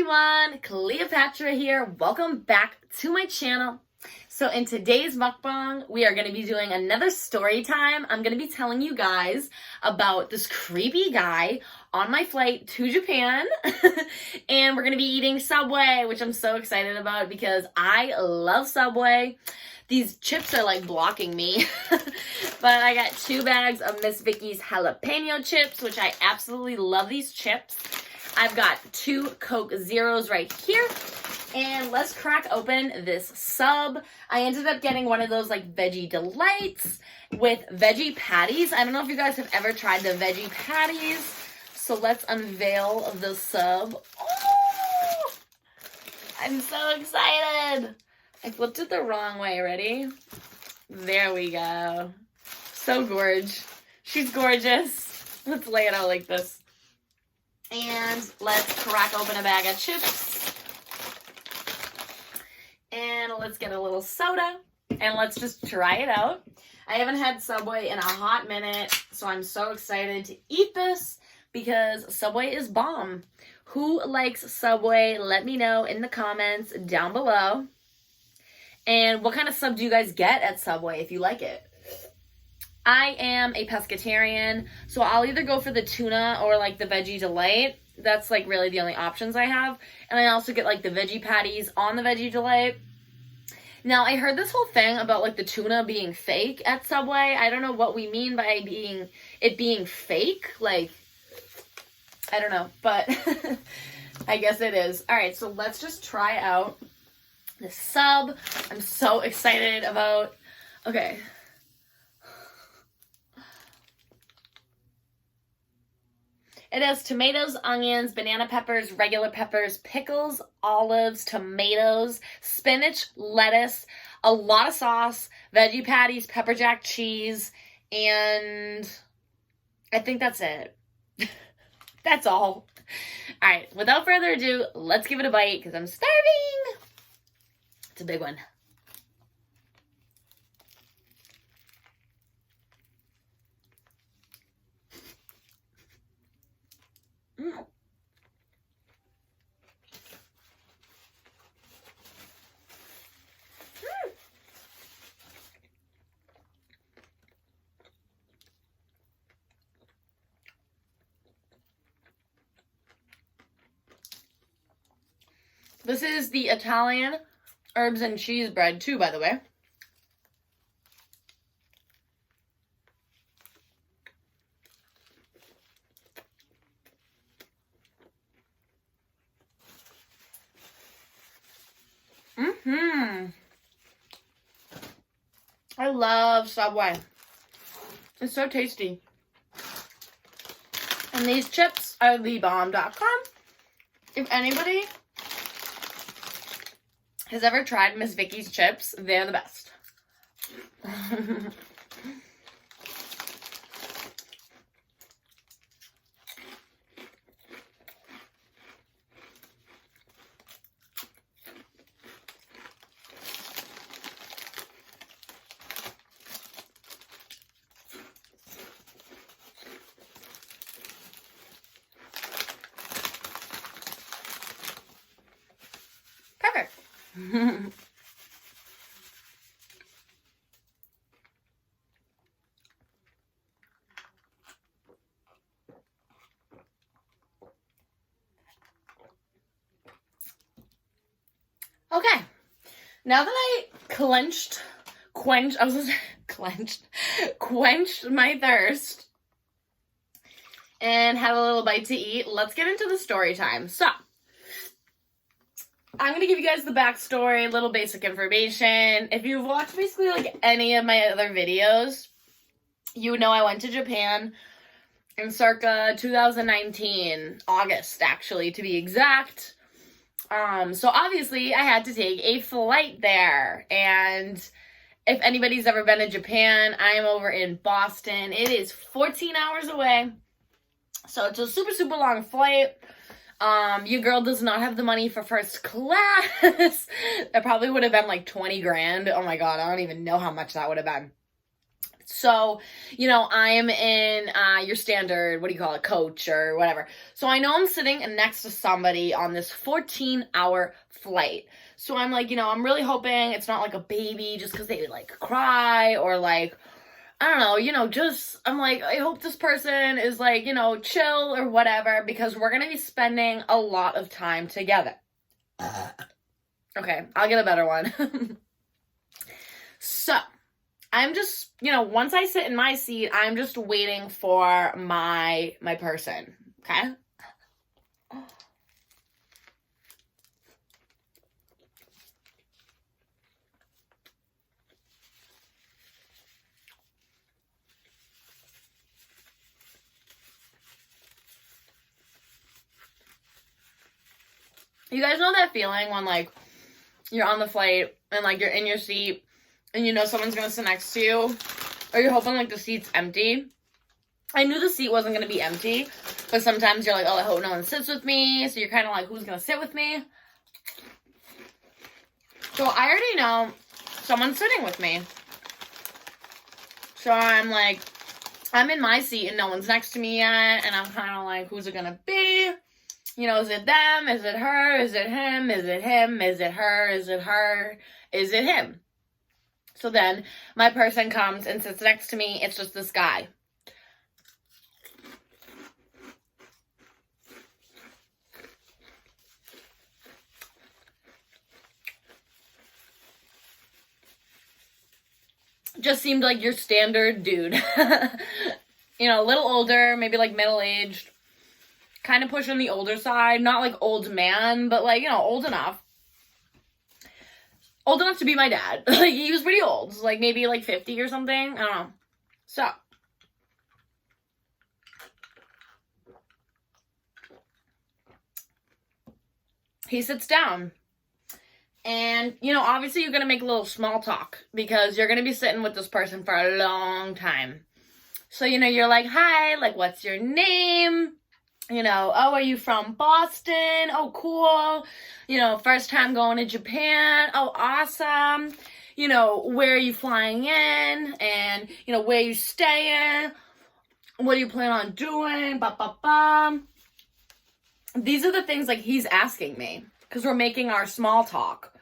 everyone, Cleopatra here. Welcome back to my channel. So in today's mukbang, we are going to be doing another story time. I'm going to be telling you guys about this creepy guy on my flight to Japan. And we're going to be eating Subway, which I'm so excited about because I love Subway. These chips are like blocking me. But I got 2 bags of Miss Vicky's jalapeno chips, which I absolutely love these chips. I've got 2 Coke Zeros right here. And let's crack open this sub. I ended up getting one of those like veggie delights with veggie patties. I don't know if you guys have ever tried the veggie patties. So let's unveil the sub. Oh, I'm so excited. I flipped it the wrong way. Ready? There we go. So gorge. She's gorgeous. Let's lay it out like this. And let's crack open a bag of chips. And let's get a little soda. And let's just try it out. I haven't had Subway in a hot minute, so I'm so excited to eat this because Subway is bomb. Who likes Subway? Let me know in the comments down below. And what kind of sub do you guys get at Subway if you like it? I am a pescatarian, so I'll either go for the tuna or like the veggie delight. That's like really the only options I have. And I also get like the veggie patties on the veggie delight. Now, I heard this whole thing about like the tuna being fake at Subway. I don't know what we mean by it being fake. Like, I don't know, but I guess it is. All right, so let's just try out this sub. I'm so excited about, okay. It has tomatoes, onions, banana peppers, regular peppers, pickles, olives, tomatoes, spinach, lettuce, a lot of sauce, veggie patties, pepper jack cheese, and I think that's it. That's all. All right, without further ado, let's give it a bite because I'm starving. It's a big one. Mm. This is the Italian herbs and cheese bread too, by the way. I love Subway. It's so tasty. And these chips are thebomb.com. If anybody has ever tried Miss Vicky's chips, they're the best. Perfect. Okay, now that I quenched my thirst and had a little bite to eat, let's get into the story time. So, I'm going to give you guys the backstory, little basic information. If you've watched basically like any of my other videos, you know I went to Japan in circa 2019, August actually to be exact. So obviously I had to take a flight there, and if anybody's ever been to Japan, I'm over in Boston. It is 14 hours away, so it's a super, super long flight. Your girl does not have the money for first class. That probably would have been like 20 grand. Oh my God, I don't even know how much that would have been. So, you know, I am in your standard, what do you call it, coach or whatever. So I know I'm sitting next to somebody on this 14-hour flight. So I'm like, you know, I'm really hoping it's not like a baby just because they like cry or like, I don't know, you know, just, I'm like, I hope this person is like, you know, chill or whatever because we're going to be spending a lot of time together. Okay, I'll get a better one. So, I'm just, you know, once I sit in my seat, I'm just waiting for my person, okay? You guys know that feeling when, like, you're on the flight and, like, you're in your seat and you know someone's gonna sit next to you, or you're hoping, like, the seat's empty? I knew the seat wasn't gonna be empty, but sometimes you're like, oh, I hope no one sits with me, so you're kind of like, who's gonna sit with me? So I already know someone's sitting with me. So I'm like, I'm in my seat and no one's next to me yet, and I'm kind of like, who's it gonna be? You know, is it them? Is it her? Is it him? Is it him? Is it her? Is it her? Is it him? So then my person comes and sits next to me. It's just this guy. Just seemed like your standard dude. You know, a little older, maybe like middle-aged. Kind of pushing the older side. Not like old man, but like, you know, old enough. Old enough to be my dad. Like, he was pretty old. Like, maybe like 50 or something. I don't know. So. He sits down. And, you know, obviously you're going to make a little small talk. Because you're going to be sitting with this person for a long time. So, you know, you're like, hi, like, what's your name? You know, oh, are you from Boston? Oh, cool. You know, first time going to Japan. Oh, awesome. You know, where are you flying in? And, you know, where are you staying? What do you plan on doing? Ba, ba, ba. These are the things, like, he's asking me. Because we're making our small talk.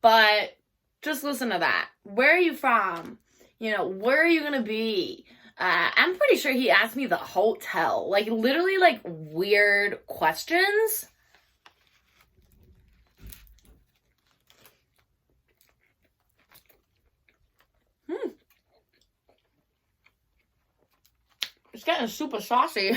But just listen to that. Where are you from? You know, where are you going to be? I'm pretty sure he asked me the hotel. Like, literally, like, weird questions. It's getting super saucy.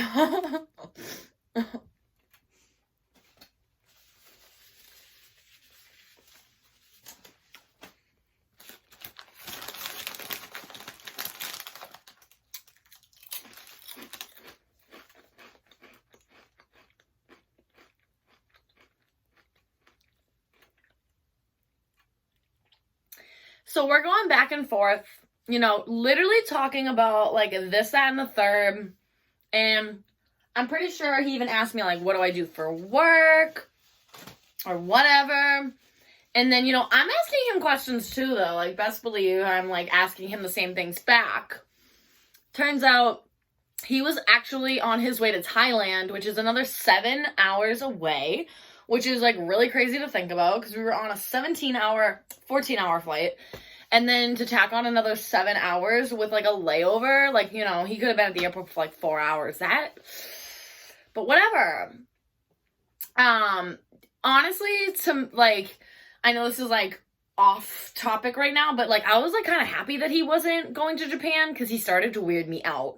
So we're going back and forth, you know, literally talking about, like, this, that, and the third. And I'm pretty sure he even asked me, like, what do I do for work? Or whatever. And then, you know, I'm asking him questions too, though. Like, best believe I'm, like, asking him the same things back. Turns out he was actually on his way to Thailand, which is another 7 hours away. Which is, like, really crazy to think about, because we were on a 14-hour flight, and then to tack on another 7 hours with, like, a layover, like, you know, he could have been at the airport for, like, 4 hours. But whatever. Honestly, like, I know this is, like, off topic right now, but, like, I was, like, kind of happy that he wasn't going to Japan, because he started to weird me out.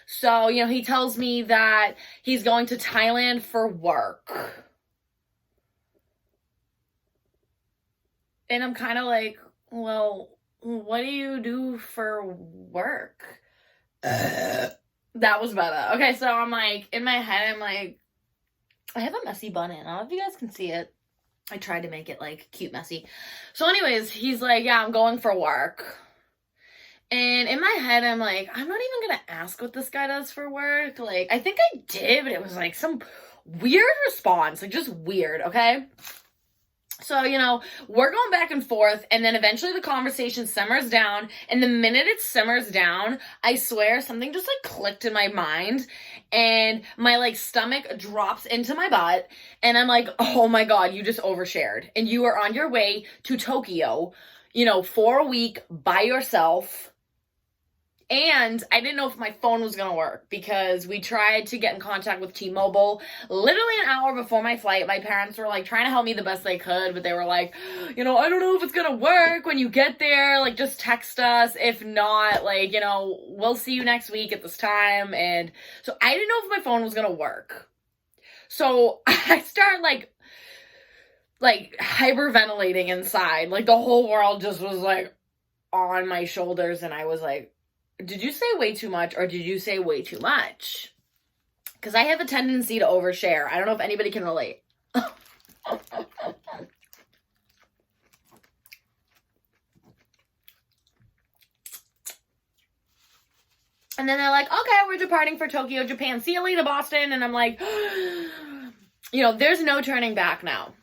So, you know, he tells me that he's going to Thailand for work. And I'm kind of like, well, what do you do for work? That was better. Okay, so I'm like, in my head, I'm like, I have a messy bun in. I don't know if you guys can see it. I tried to make it, like, cute messy. So anyways, he's like, yeah, I'm going for work. And in my head, I'm like, I'm not even going to ask what this guy does for work. Like, I think I did, but it was, like, some weird response. Like, just weird, okay? So, you know, we're going back and forth, and then eventually the conversation simmers down, and the minute it simmers down, I swear something just, like, clicked in my mind, and my, like, stomach drops into my butt, and I'm like, oh my god, you just overshared, and you are on your way to Tokyo, you know, for a week by yourself. And I didn't know if my phone was going to work because we tried to get in contact with T-Mobile literally an hour before my flight. My parents were like trying to help me the best they could, but they were like, you know, I don't know if it's going to work when you get there. Like, just text us. If not, like, you know, we'll see you next week at this time. And so I didn't know if my phone was going to work. So I start like hyperventilating inside. Like, the whole world just was like on my shoulders, and I was like, did you say way too much or did you say way too much? Because I have a tendency to overshare. I don't know if anybody can relate. And then they're like, okay, we're departing for Tokyo, Japan. See you later, Boston. And I'm like, you know, there's no turning back now.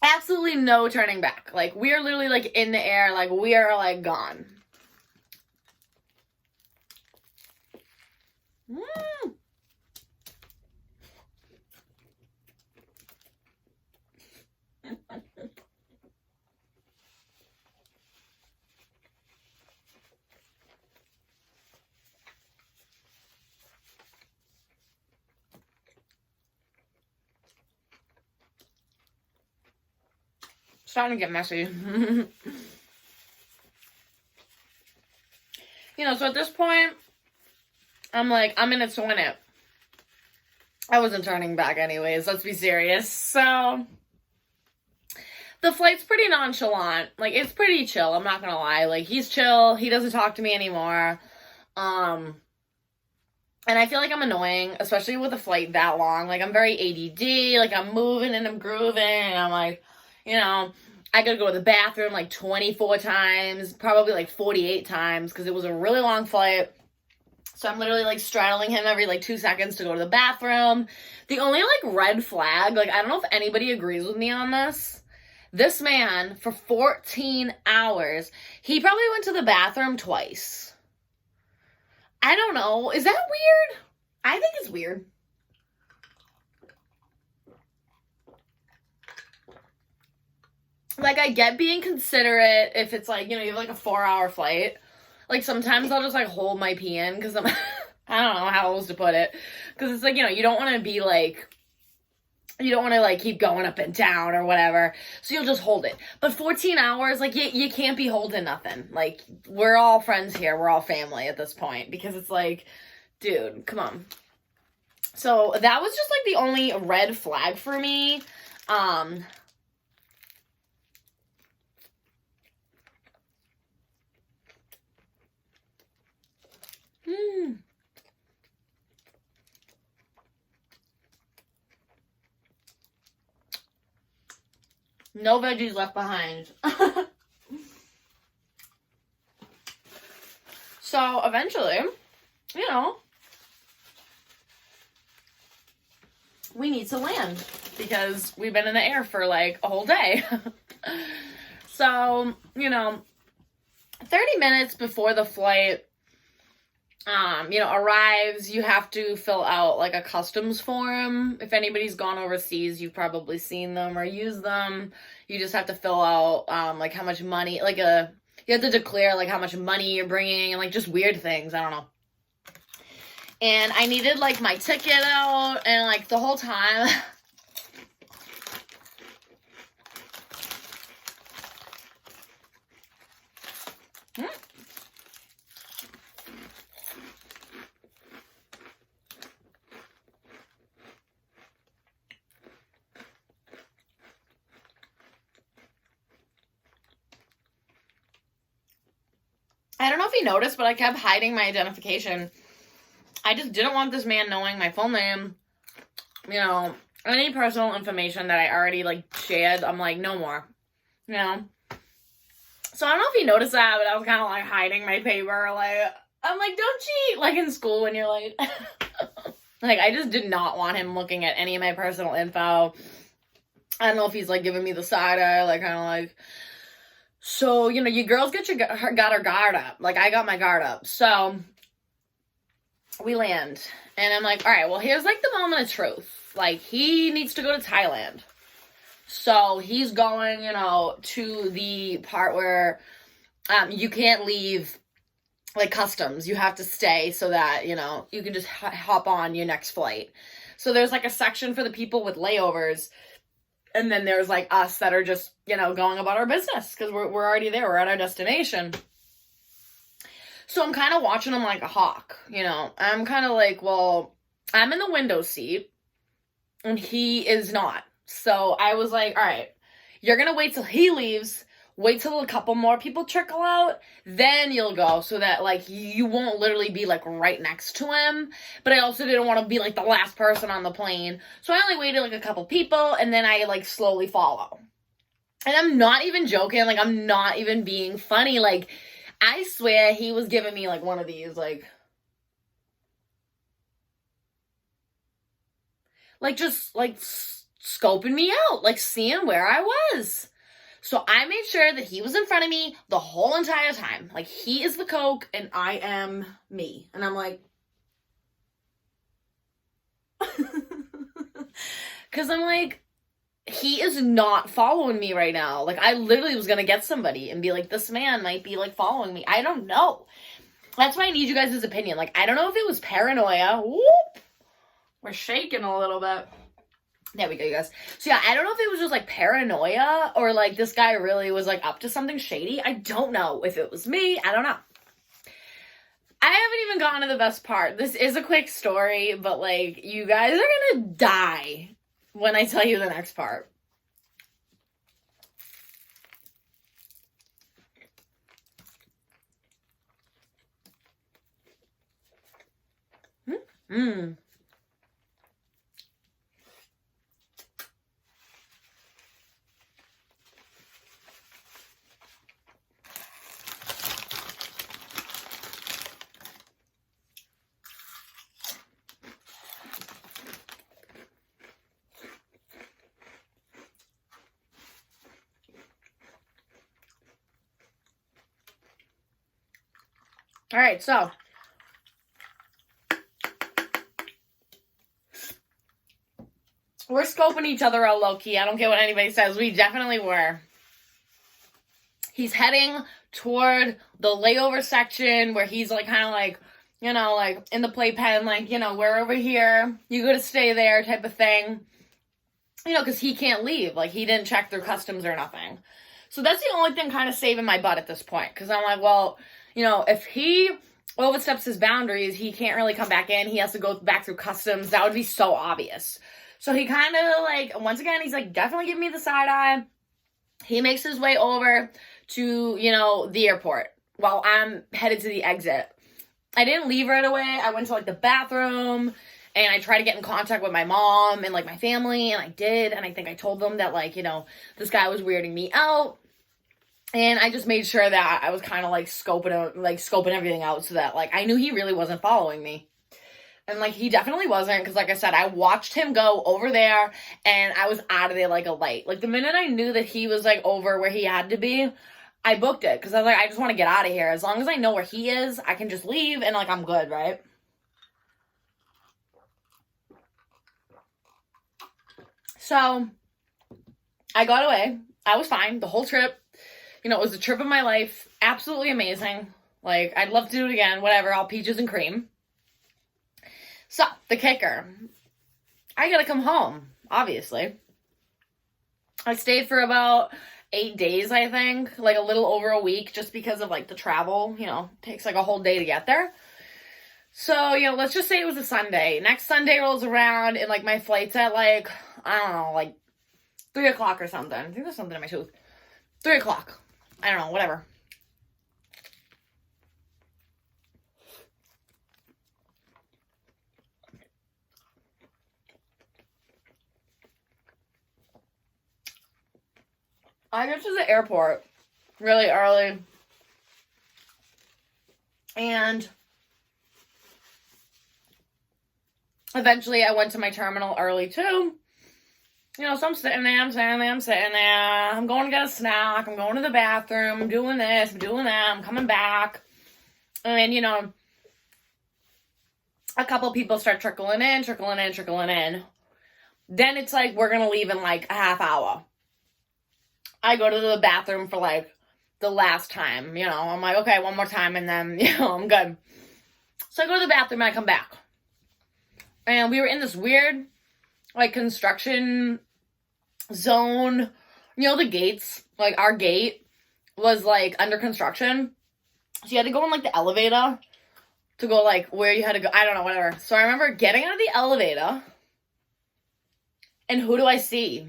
Absolutely no turning back. Like, we are literally like in the air. Like, we are like gone. Starting to get messy. You know, so at this point, I'm like, I'm in it to win it. I wasn't turning back anyways, let's be serious. So, the flight's pretty nonchalant. Like, it's pretty chill, I'm not gonna lie. Like, he's chill, he doesn't talk to me anymore. And I feel like I'm annoying, especially with a flight that long. Like, I'm very ADD, like, I'm moving and I'm grooving, and I'm like, you know, I gotta go to the bathroom like 24 times, probably like 48 times, because it was a really long flight. So I'm literally like straddling him every like 2 seconds to go to the bathroom. The only like red flag, like, I don't know if anybody agrees with me on this. This man, for 14 hours, he probably went to the bathroom twice. I don't know. Is that weird? I think it's weird. Like, I get being considerate if it's like, you know, you have like a 4-hour flight. Like, sometimes I'll just like hold my pee in because I'm, I don't know how else to put it. Because it's like, you know, you don't want to be like, you don't want to like keep going up and down or whatever. So you'll just hold it. But 14 hours, like, you can't be holding nothing. Like, we're all friends here. We're all family at this point. Because it's like, dude, come on. So that was just like the only red flag for me. No veggies left behind. So eventually, you know, we need to land because we've been in the air for like a whole day. So, you know, 30 minutes before the flight, you know, arrives, you have to fill out like a customs form. If anybody's gone overseas, you've probably seen them or used them. You just have to fill out, like how much money, like you have to declare like how much money you're bringing and like just weird things. I don't know. And I needed like my ticket out, and like the whole time I don't know if you noticed, but I kept hiding my identification. I just didn't want this man knowing my full name. You know, any personal information that I already, like, shared, I'm like, no more. You know? So I don't know if you noticed that, but I was kind of, like, hiding my paper. Like, I'm like, don't cheat! Like, in school when you're, like... like, I just did not want him looking at any of my personal info. I don't know if he's like giving me the side eye, like kind of like, so, you know, you girls got her guard up. Like, I got my guard up. So, we land. And I'm like, all right, well, here's like the moment of truth. Like, he needs to go to Thailand. So, he's going, you know, to the part where you can't leave, like, customs. You have to stay so that, you know, you can just hop on your next flight. So, there's like a section for the people with layovers. And then there's like us that are just, you know, going about our business because we're already there. We're at our destination. So I'm kind of watching him like a hawk, you know. I'm kind of like, well, I'm in the window seat and he is not. So I was like, all right, you're going to wait till he leaves. Wait till a couple more people trickle out, then you'll go so that, like, you won't literally be, like, right next to him. But I also didn't want to be, like, the last person on the plane. So I only waited, like, a couple people, and then I, like, slowly follow. And I'm not even joking. Like, I'm not even being funny. Like, I swear he was giving me, like, one of these, like, just, like, scoping me out. Like, seeing where I was. So I made sure that he was in front of me the whole entire time. Like, he is the Coke and I am me. And I'm like, because I'm like, he is not following me right now. Like, I literally was going to get somebody and be like, this man might be, like, following me. I don't know. That's why I need you guys' opinion. Like, I don't know if it was paranoia. Whoop. We're shaking a little bit. There we go, you guys. So, yeah, I don't know if it was just, like, paranoia or, like, this guy really was, like, up to something shady. I don't know if it was me. I don't know. I haven't even gotten to the best part. This is a quick story, but, like, you guys are gonna die when I tell you the next part. Mmm. All right, so we're scoping each other out low-key. I don't care what anybody says. We definitely were. He's heading toward the layover section where he's, like, kind of, like, you know, like, in the playpen, like, you know, we're over here. You gotta stay there type of thing. You know, because he can't leave. Like, he didn't check through customs or nothing. So that's the only thing kind of saving my butt at this point. Because I'm like, well, you know, if he oversteps his boundaries, he can't really come back in. He has to go back through customs. That would be so obvious. So he kind of, like, once again, he's like, definitely give me the side eye. He makes his way over to, you know, the airport while I'm headed to the exit. I didn't leave right away. I went to, like, the bathroom, and I tried to get in contact with my mom and, like, my family, and I did, and I think I told them that, like, you know, this guy was weirding me out. And I just made sure that I was kind of, like, scoping everything out so that, like, I knew he really wasn't following me. And, like, he definitely wasn't because, like I said, I watched him go over there, and I was out of there like a light. Like, the minute I knew that he was, like, over where he had to be, I booked it because I was like, I just want to get out of here. As long as I know where he is, I can just leave, and, like, I'm good, right? So, I got away. I was fine the whole trip. You know, it was the trip of my life. Absolutely amazing. Like, I'd love to do it again. Whatever. All peaches and cream. So, the kicker. I gotta come home, obviously. I stayed for about 8 days, I think. Like, a little over a week just because of, like, the travel. You know, takes, like, a whole day to get there. So, you know, let's just say it was a Sunday. Next Sunday rolls around, and, like, my flight's at, like, I don't know, like, 3 o'clock or something. I think there's something in my tooth. 3 o'clock. I don't know, whatever. I get to the airport really early. And eventually I went to my terminal early too. So I'm sitting there, I'm going to get a snack, I'm going to the bathroom, I'm doing this, I'm doing that, I'm coming back. And, a couple people start trickling in. Then it's like, we're going to leave in like a half hour. I go to the bathroom for like the last time, I'm like, okay, one more time and then, I'm good. So I go to the bathroom and I come back. And we were in this weird, like, construction zone. The gates, like, our gate was, like, under construction. So you had to go in, like, the elevator to go, like, where you had to go. I don't know, whatever. So I remember getting out of the elevator. And who do I see?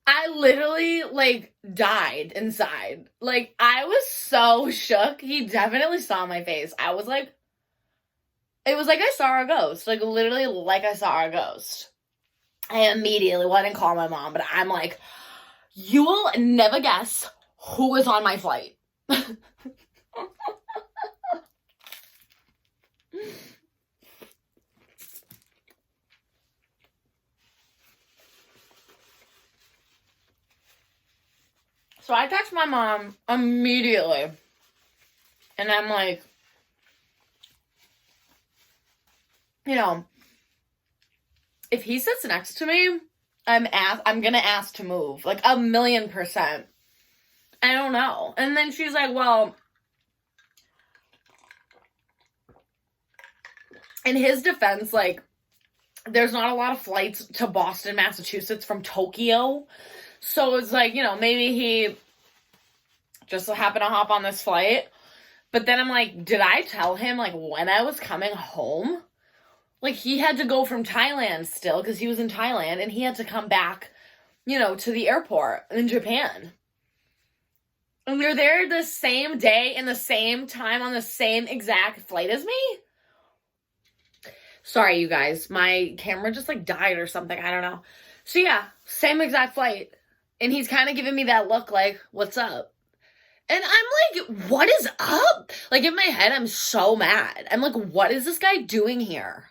I literally, like, died inside. Like, I was so shook. He definitely saw my face. I was like, it was like I saw a ghost. Like, literally like I saw a ghost. I immediately went and called my mom, but I'm like, you will never guess who was on my flight. So I text my mom immediately. And I'm like, if he sits next to me, I'm gonna ask to move. Like, 1,000,000%. I don't know. And then she's like, well, in his defense, like, there's not a lot of flights to Boston, Massachusetts from Tokyo. So it's like, maybe he just happened to hop on this flight. But then I'm like, did I tell him, like, when I was coming home? Like, he had to go from Thailand still, because he was in Thailand, and he had to come back, to the airport in Japan. And we were there the same day and the same time on the same exact flight as me? Sorry, you guys. My camera just, like, died or something. I don't know. So, yeah, same exact flight. And he's kind of giving me that look like, what's up? And I'm like, what is up? Like, in my head, I'm so mad. I'm like, what is this guy doing here?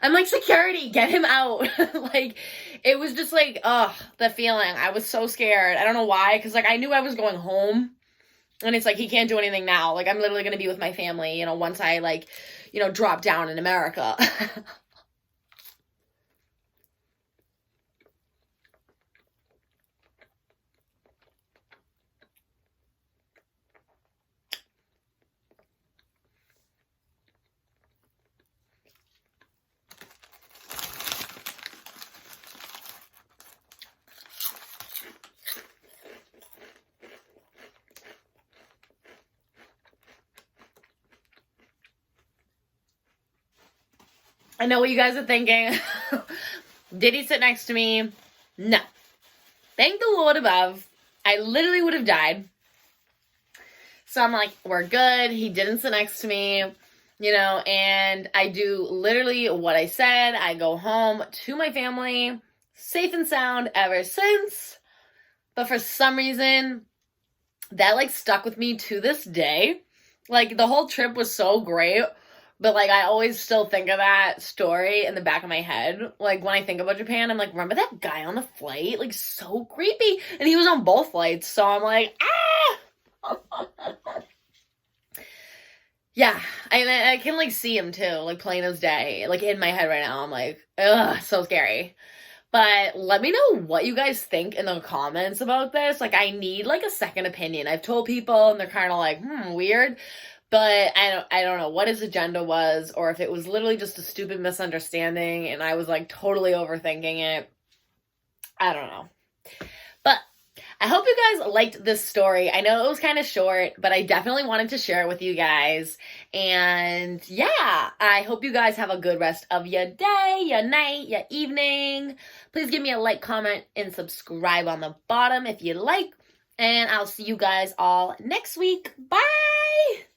I'm like, security, get him out. Like, it was just like, the feeling. I was so scared. I don't know why, because, like, I knew I was going home. And it's like, he can't do anything now. Like, I'm literally going to be with my family, once I, like, drop down in America. I know what you guys are thinking. Did he sit next to me? No. Thank the Lord above. I literally would have died. So I'm like, we're good. He didn't sit next to me, and I do literally what I said. I go home to my family, safe and sound ever since. But for some reason, that, like, stuck with me to this day. Like, the whole trip was so great. But, like, I always still think of that story in the back of my head. Like, when I think about Japan, I'm like, remember that guy on the flight? Like, so creepy. And he was on both flights. So I'm like, ah! Yeah. I can, like, see him, too. Like, plain as day. Like, in my head right now. I'm like, ugh, so scary. But let me know what you guys think in the comments about this. Like, I need, like, a second opinion. I've told people, and they're kind of like, weird. But I don't know what his agenda was, or if it was literally just a stupid misunderstanding and I was, like, totally overthinking it. I don't know. But I hope you guys liked this story. I know it was kind of short, but I definitely wanted to share it with you guys. And yeah, I hope you guys have a good rest of your day, your night, your evening. Please give me a like, comment, and subscribe on the bottom if you like. And I'll see you guys all next week. Bye!